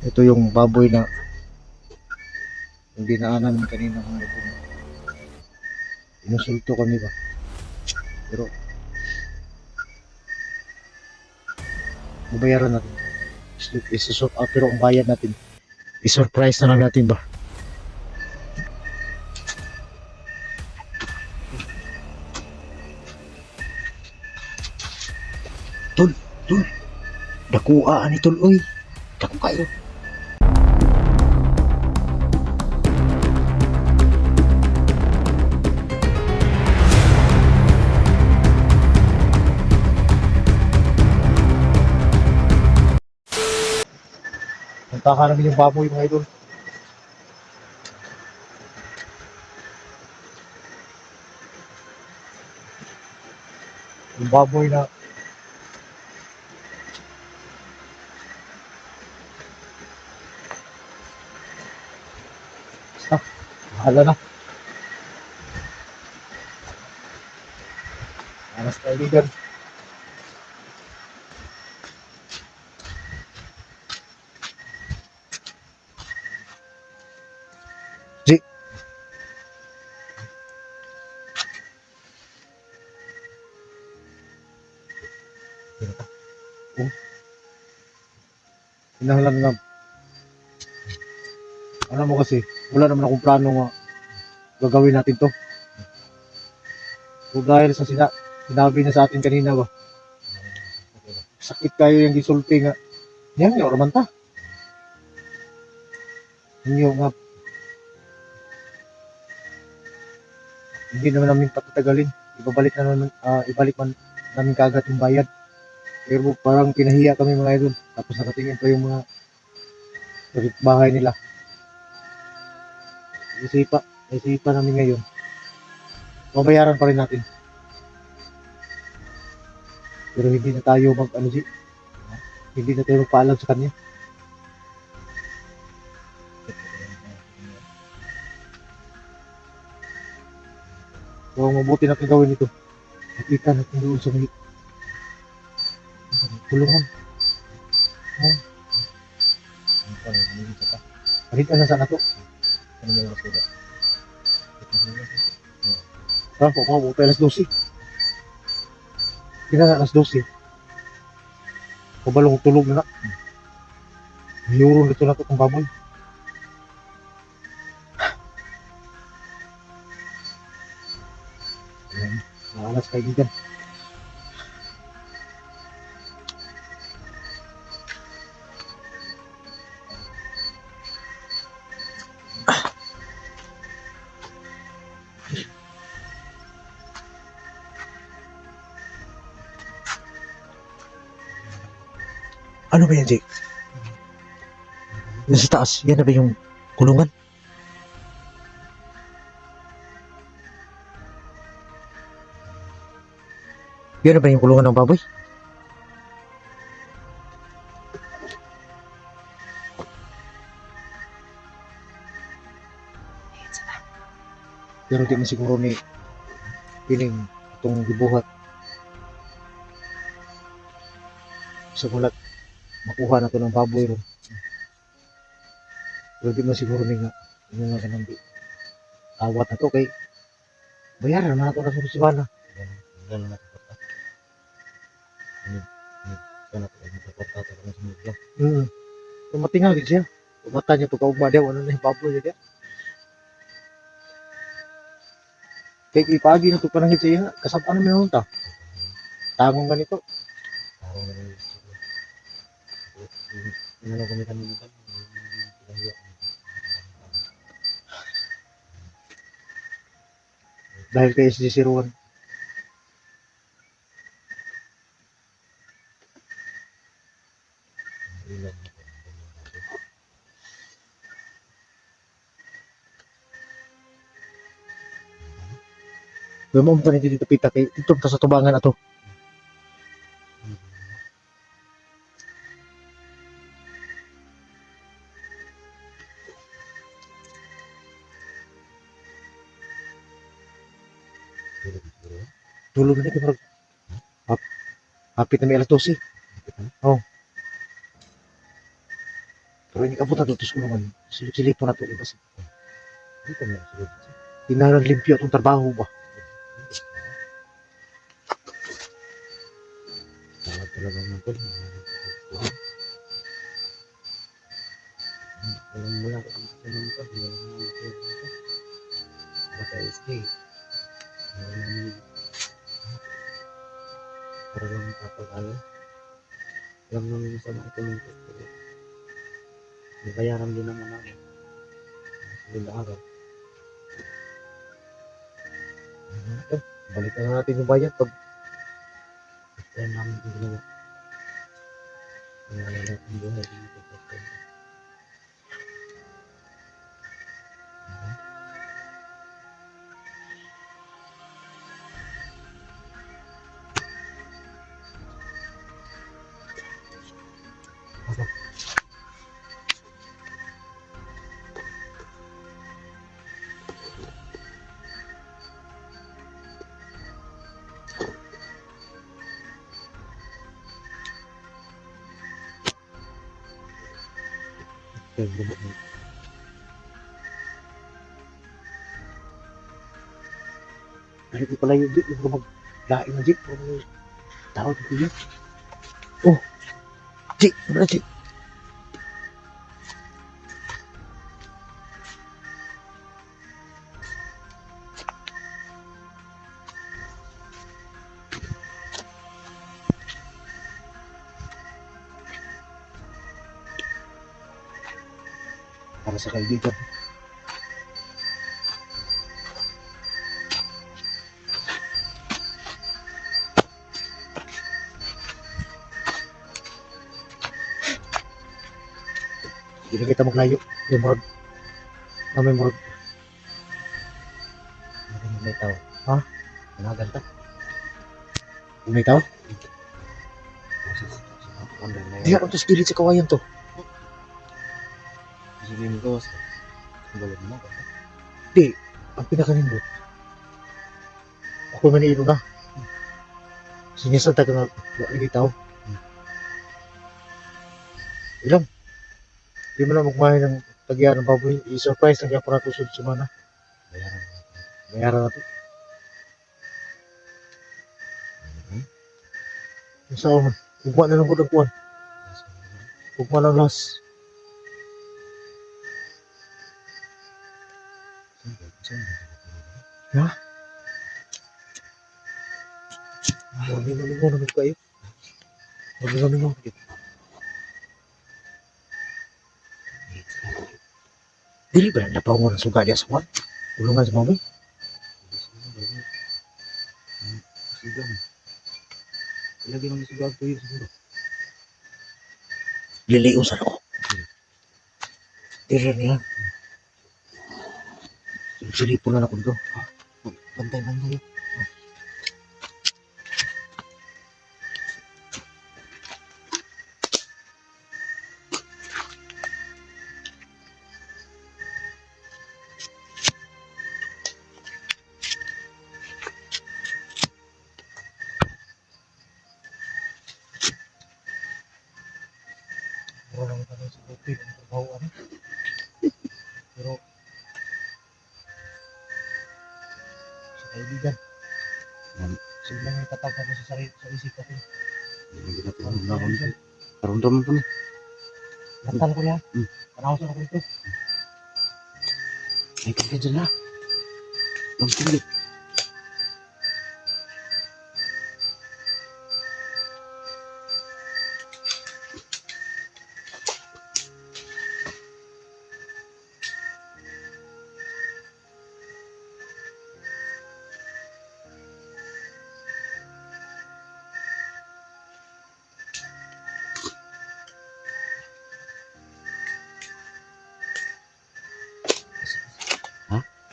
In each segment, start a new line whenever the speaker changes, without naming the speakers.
Ito yung baboy na yung dinaanan namin kanina mga idol. Inusulto kami ba? Pero babayaran natin. Pero ang bayad natin, i-surprise na lang natin ba? Tol, tol, dakuaan ni tol, oy. Daku kayo. Punta namin yung baboy mga idol. Yung baboy na basta, bahala na. Anas kaibigan. G, oh, hinahanglan na. Ano mo kasi, wala naman akong plano nga gagawin natin to. So dahil sa sinabi niya sa atin kanina ba, sakit kayo yung gisulti nga. Yan yung raman ta. Yung nga, hindi naman namin patatagalin. Ibalik man namin kagad yung bayad. Pero parang pinahiya kami mga idol. Tapos nakatingin pa yung mga bahay nila. Isipa namin ngayon. Mabayaran pa rin natin. Pero hindi na tayo hindi na tayo magpaalam sa kanya. So mabuti natin gawin ito. Nakita natin doon sa may kulungan. Oh, nakita na sana to. Ano mo yung sulat? Parang po, mabuti alas 12. Kina na alas 12. Kabalong tulog na. Mayroon dito na ito kung baboy. Ayan, nakalas kaibigan. Ano ba yan, Jake? Yan sa taas, yan na ba yung kulungan? Yan na ba yung kulungan ng baboy? Pero di man siguro ni piling itong gibuhat sa mulat makuha na to ng baboy ron. Pero di man siguro ni nga yung nga kanang awat na to kay bayaran na ito na sa Susibana. Ganun na ito. Sana ko ay mataporta ito na sa media. Tumatingal din siya. Tumata niya ito kaugma daw. Ano na yung baboy niya. Kaya ipagi na ito panangit siya. Kasabaan na mayroon ta. Tangong ganito. Tangong ganito. Ano na kami kanina kan? Dahil kay SG01. Pero mo pa dito pita kay ito sa tubangan ato. Tulog na ito. Hapit na may alas 12. Oh. Pero ini kabuta to tus kulungan. Silip-silip po na to ibas.
Hindi ka na sunod.
Tinaran limpyo itong trabaho ba?
Tawag talaga ng tol. Wala ko ang sunod ko. Wala ko ang sunod ko. Baka SK. Para lang makapag-ano. Alam namin sa mga tumungkot ko. May bayaran din naman ako. Sabi na araw.
Balikan na natin yung bayad pag
Kaya namin yung ginawa. Kaya wala natin buhay dito. Kaya bubuk mo.
Dahil ko pala yung jeep, yung maglaing na jeep. Tawag ko yun. Oh! Jeep! Ano na jeep? Para sa kaibigan. Hindi na kita maglayo. Yung murag. May murag.
May tao.
Ha?
Managan ta.
May tao?
Hindi
Di ako to skillet sa kawayan to.
Sige mo gawas ka. Balik mo ka.
Di. Ang pinakanindot. Ako maniilo na. Sinisanta ka nga. Wala lagi tao. Ilang. Di mo na magmahay ng tagyan ng baboy. I-surprise lang ako na tusod sa mana.
Bayaran.
Bayaran na to. Yung sao man. Ugma na lang ko nagkuhan. Ugma lang las. Ha? Malingo-lingo naman kayo. Malingo-lingo. Dili ba na napaungo ng suga niya sa kwan? Ulungan sa mami?
Sigang. Ilagay mo sa bag ko yun siguro.
Liliusan ako. Dili niya. Silipon na ako dito.
Bantay-bantay.
Wala naman kami sa bukid. Ang trabaho ano. Pero sa kaibigan. Sila lang yung tatapag sa sarili sa isip natin.
Hindi na pinag na ako. Karamdaman ko na.
Lantan ko yan.
Hmm.
Panawasan ako ito.
Ay, kaya dyan na. Ang tulit.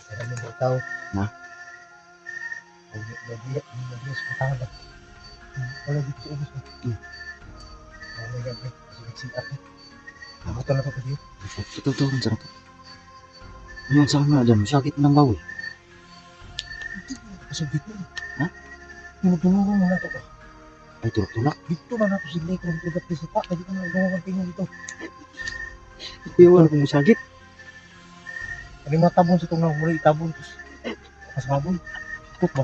Kaya mo tao.
Ha?
Ang nagbiyak sa tao na. Wala dito sa ubos na. Ano yan eh. Sigat-sigat eh. Ako talaga pa dito.
Ito kan sarap. Yan sa mga dyan. Sakit ng bawal.
Kasabit mo.
Ha?
Tinutulungan mo na ito ka.
Ay, tulak-tulak.
Dito na nato si Lake. Kung tigat sa pa. Dito na nagawa ng tingin dito.
Iwan kung sakit.
Ano yung mga tabon sa itong nang muli itabon. Tapos, mas mabon. Ikot ba?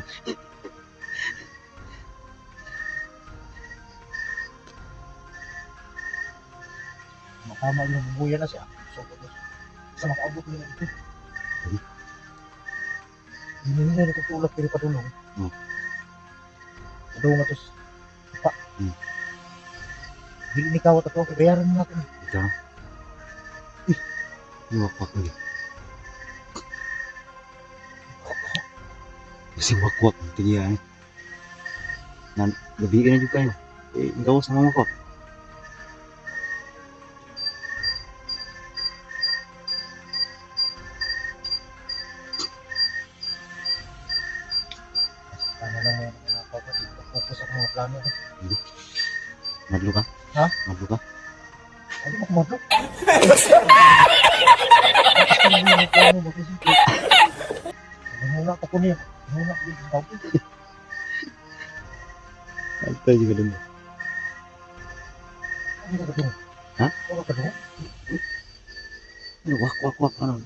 Makama yung bubuya na siya. So, sa makaabot nila ito. Hindi nila natutulak pero patulong.
Hmm.
Patulong na ito. Pa.
Hmm.
Hindi ni kawat ako. Bayaran mo natin.
Ito. Wakwak lagi. Kasi wakwak. Tigiya eh. Gabi na juga kayo. Eh, gawas na wakwak.
Ano lang mo yung napapatid. Focus ako mga plano.
Madlo ka?
Ha?
Madlo ka?
Ano ba kumabot? Ano ba yung plano? Muna ako po niya. Muna ako din.
Ito juga dun.
Ano ka doon?
Ha?
Ano ka doon?
Wakwak. Ano?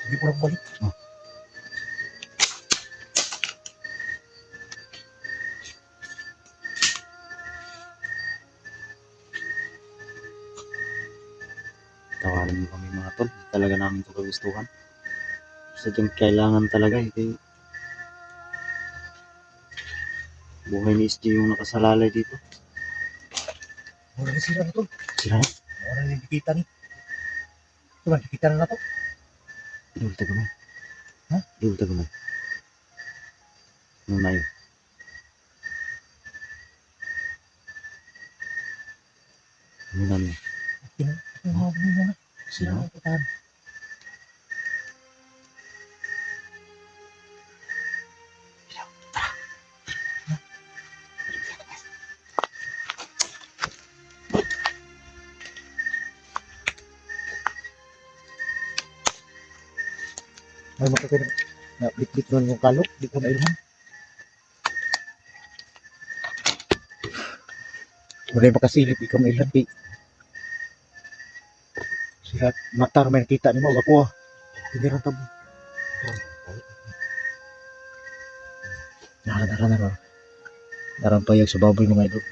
Hindi ko lang balik.
Oh. Tawarin mo kami mga tol. Talaga namin ito kagustuhan. Sadyang kailangan talaga. Ito buhay ni SG yung nakasalalay dito.
Wala na sila nito.
Sila na?
Wala na nakikita ni. Ito ba, nakikita na na to?
Dulta ko na.
Ha?
Dulta ko na. Ano na yun? Ano na yun?
Ito mga bunga na. Sila na putahan. May makakita na bit-bit nun yung kalok. Di ko na ilhan. Wala yung makasilip. Ikaw mailhan. Sila matar may nakita ni mo. Ako ah. Hindi rin tabo. Naran. Naran payag sa baboy mga idol.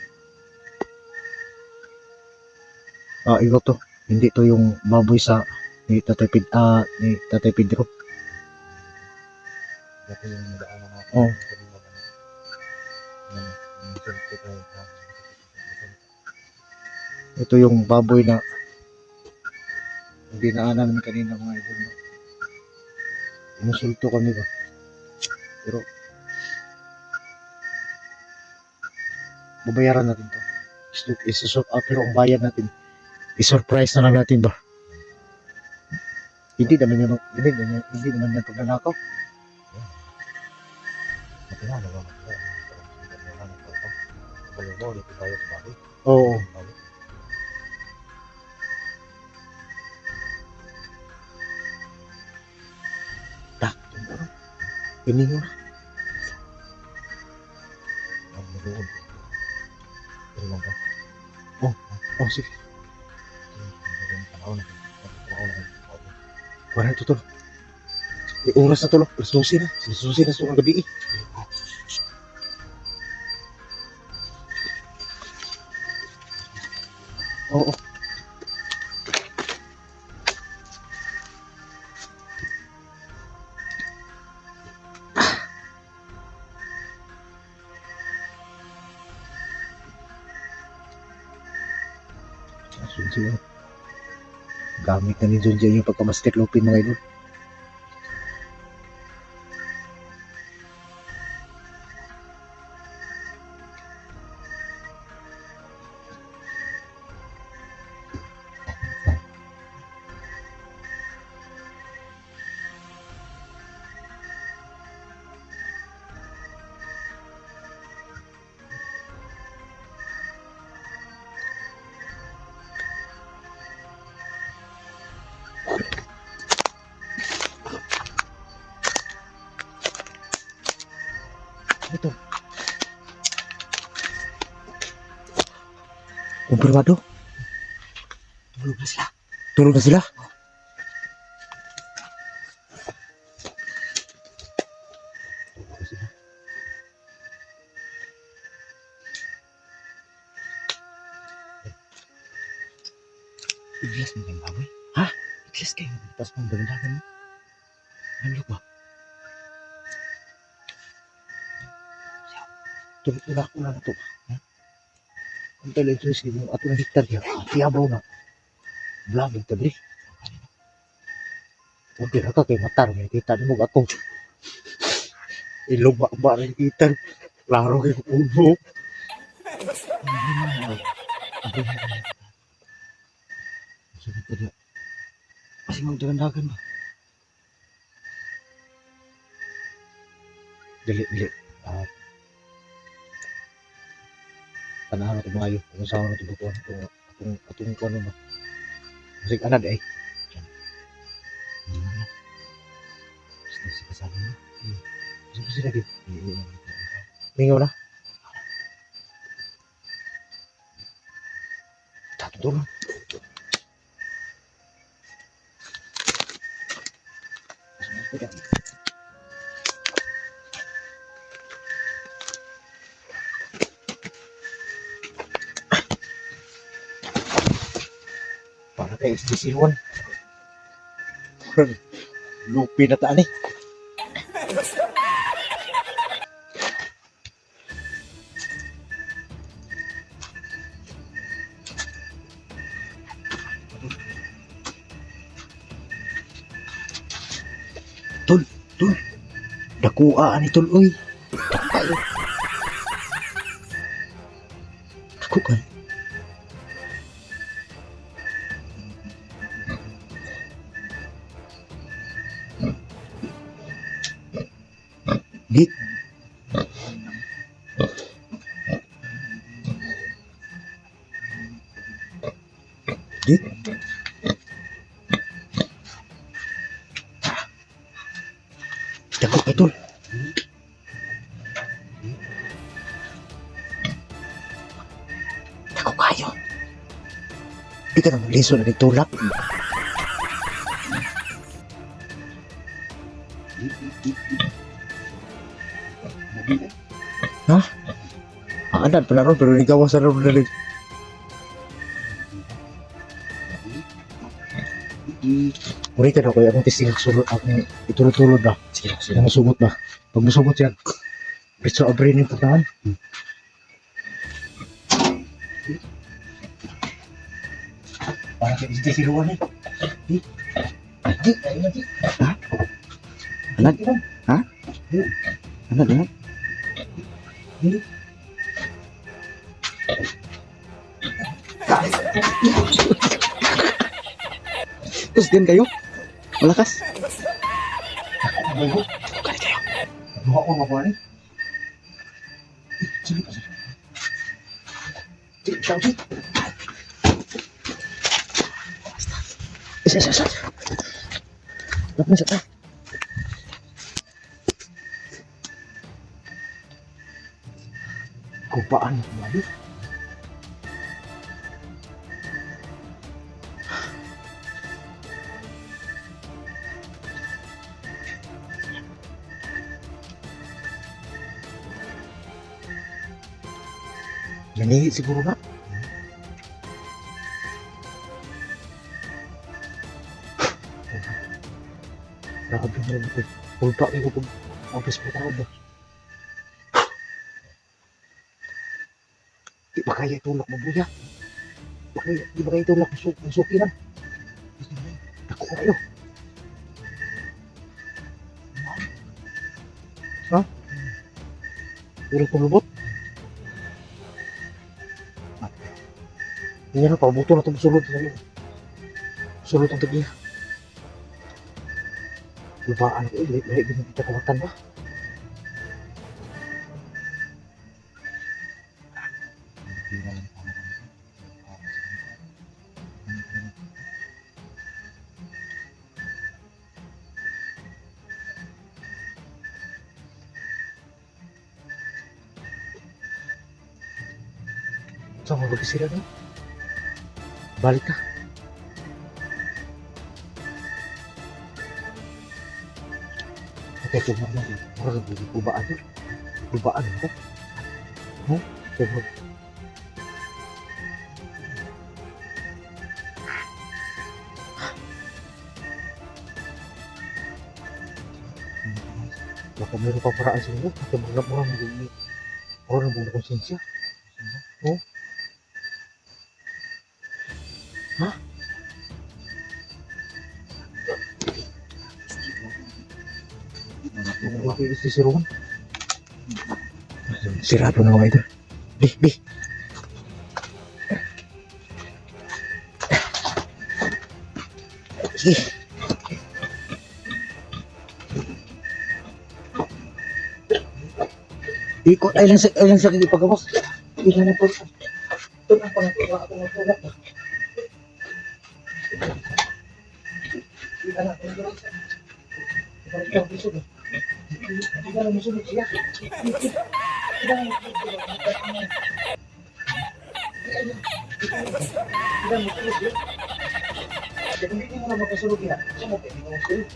Ah, iba to. Hindi to yung baboy sa ni Tatay Pedro.
Ito yung daanan natin.
Oh. Ito yung baboy na dinaanan namin kanina mga idol. Inusulto kami ba? Pero babayaran natin to. Pero ang bayad natin, i-surprise na lang natin ba? Hindi naman yan pagnanakaw. Oo. Tak, ini mo na. Oh, sige. Wala ito tol. May oras na tol. Alas 12 na. Alas 12 na sa gabi eh. Oo. Asun siya. Gamit na ni John Jay yung pagka-basket lupin mga idol. Kumpirmado?
Tulog na sila.
Tulog na sila?
Tulog na sila. Iglas mo kayong baboy?
Ha?
Iglas kayo. Tapos mong dagandagan mo. Nalok ba?
Tulog na ako na to. Ang electricity mo ato na hektar niya. Tiyabaw na. Blabog tabi. Huwag ka kay matar. May kita mo atong ilog ba rin kita. Klaro kayo ubo.
Sabi ko diya. Kasi mong dagandagan ba?
Dili. Panahan na ito maayo. Kung saan na ito bukuan. Atong kuwan na. Kasi anad ay.
Basta si kasama mo.
Sige sila din. Mingaw na. Tatulong. Para kay SDC1. Lupi na taan eh. Tol. Dakuaan ni Tol, uy. Dakuan. Git. Git. Dako kay Tol. Dako kayo. Di ka nang liso na nagtulak. Ha? Ang anan pala ron pero ikaw sa ron na rin. Uri ka na ko akong testing sulod akong itulod-tulod ba.
Sige.
Ang sugot ba. Pag musugot yan. Bitso abrin yung pagkahan. Parang kaya hindi siluan eh. Di.
Ha? Anad? Ha? Anad? Terus din kayo? Malakas?
Bago.
Kali kayo.
Buha ko nga ni. Sige pa. Sige, siya.
Isa. Dapat na siya.
Kupaan mo lagi. Nangihi siguro na. Grabe mo rin ito. Pulpa kayo kung office mo tao ba? Di ba kaya itulak mo buya? Di ba kaya itulak ng sukiran? Ako kayo. Ha? Tulak ng lubot? Hindi na, pabuto na itong sulod. Sulod ang tagiya. Lubaan ko, lahi ganun kita kawatan ba? Saan mo ba sila na? Balik ka. Okay, tumar mo. Parang bubaan doon. Bubaan ako. No? Tumar. Baka meron pa paraan siguro. Ito mga orang buong konsensya. Oh? Ha? Okay, is this Rowan? Sirado na mga idol. Bi. Sige. Ikot ay lang sa ipagawa. Ito na po. Ito na pangatuwa ako ng tulak. Ito na pangatuwa. Ito na bisog. Ito na bisog siya. Kung hindi mo na magkasulog yan, siya mo pwede mo magkasulog.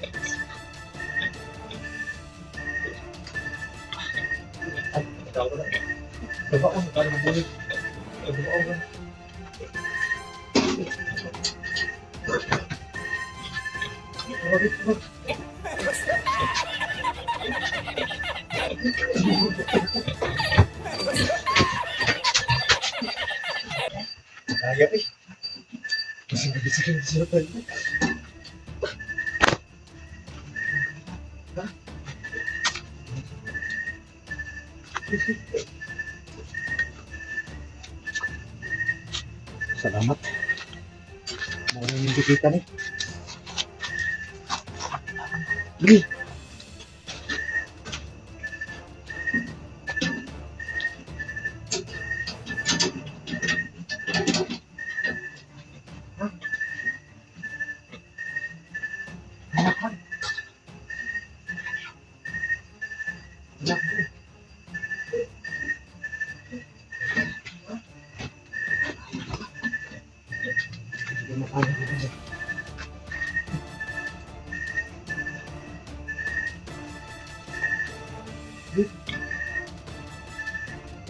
Ay, ikaw ko na. Dabaon, parang mabulit. Dabaon ka. Kaya eh. Kasi nagising sila tayo. Ha? Salamat. Maraming hindi kita nih. Bili.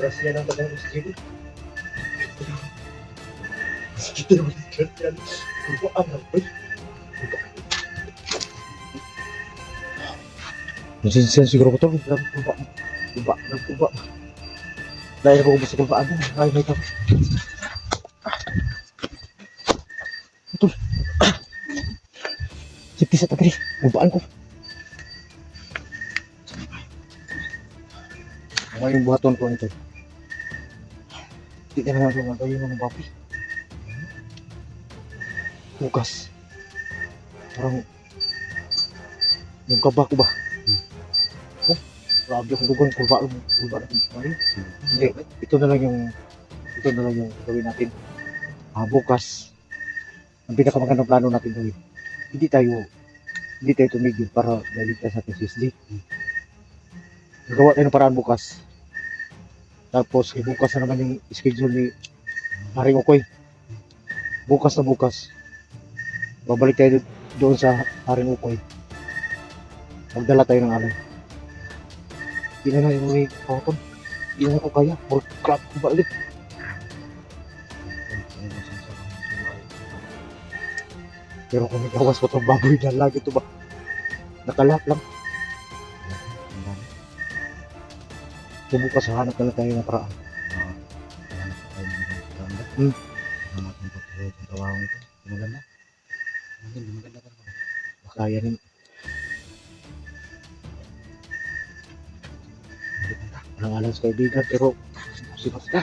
Terus yan ang tagang masjid. Masjid na masjid yan. Kurwaan na ba? Masjid siguro ko ito. Kuba. Dahil ako gusto kubaan mo. Ay, may kami. Betul. Sipis at agri. Kubaan ko. Ngayong buhaton ko nito. Hindi na lang ako yung mga bapi. Bukas. Parang yung kaba ko ba? Oh, grabe akong dugon. Kulba na. Hindi, ito na lang yung gawin natin. Bukas. Ang pinakamagandang plano natin gawin. Hindi tayo tumigil para maligtas sa SSD. Gawa tayo ng paraan bukas. Tapos bukas na naman yung schedule ni Haring Okoy. Bukas na bukas. Babalik tayo doon sa Haring Okoy. Magdala tayo ng alay. Hindi na yung may pauton. Hindi na ako kaya. Or crap ko balik. Pero kung may gawas pa itong baboy na lagi ito ba? Nakalap lang. Bukas hanap na lang tayo ng paraan. Kaya rin. Walang alam sa kaibigan pero sipas ka.